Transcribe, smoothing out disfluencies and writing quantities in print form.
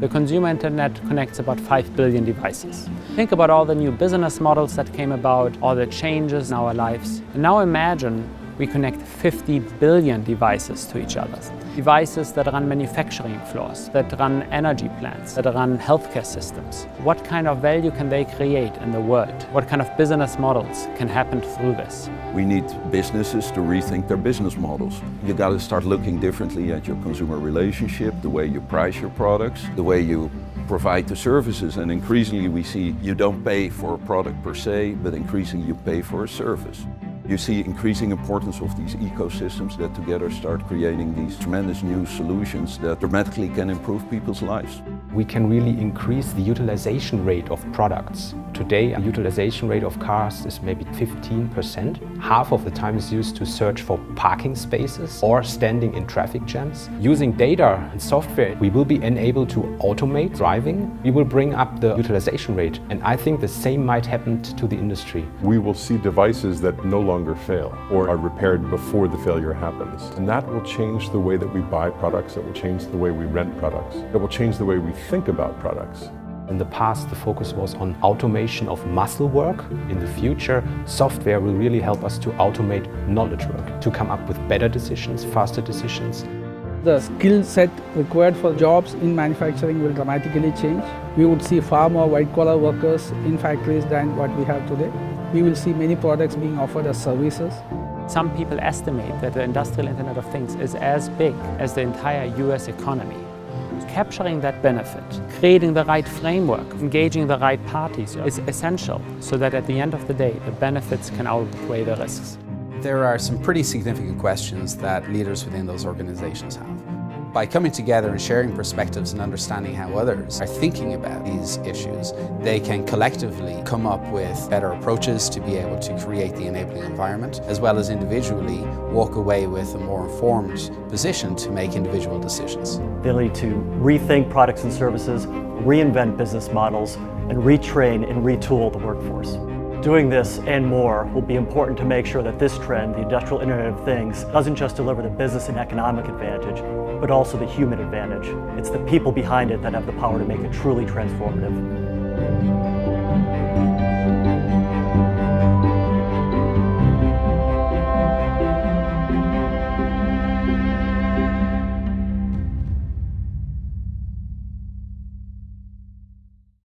The consumer internet connects about 5 billion devices. Think about all the new business models that came about, all the changes in our lives. And now imagine we connect 50 billion devices to each other. Devices that run manufacturing floors, that run energy plants, that run healthcare systems. What kind of value can they create in the world? What kind of business models can happen through this? We need businesses to rethink their business models. You got to start looking differently at your consumer relationship, the way you price your products, the way you provide the services, and increasingly we see you don't pay for a product per se, but increasingly you pay for a service. You see increasing importance of these ecosystems that together start creating these tremendous new solutions that dramatically can improve people's lives. We can really increase the utilization rate of products. Today, the utilization rate of cars is maybe 15%. Half of the time is used to search for parking spaces or standing in traffic jams. Using data and software, we will be enabled to automate driving. We will bring up the utilization rate, and I think the same might happen to the industry. We will see devices that no longer fail or are repaired before the failure happens. And that will change the way that we buy products, it will change the way we rent products, it will change the way we think about products. In the past, the focus was on automation of muscle work. In the future, software will really help us to automate knowledge work, to come up with better decisions, faster decisions. The skill set required for jobs in manufacturing will dramatically change. We would see far more white-collar workers in factories than what we have today. We will see many products being offered as services. Some people estimate that the industrial Internet of Things is as big as the entire US economy. Capturing that benefit, creating the right framework, engaging the right parties is essential so that at the end of the day, the benefits can outweigh the risks. There are some pretty significant questions that leaders within those organizations have. By coming together and sharing perspectives and understanding how others are thinking about these issues, they can collectively come up with better approaches to be able to create the enabling environment, as well as individually walk away with a more informed position to make individual decisions. The ability to rethink products and services, reinvent business models, and retrain and retool the workforce. Doing this and more will be important to make sure that this trend, the industrial Internet of Things, doesn't just deliver the business and economic advantage, but also the human advantage. It's the people behind it that have the power to make it truly transformative.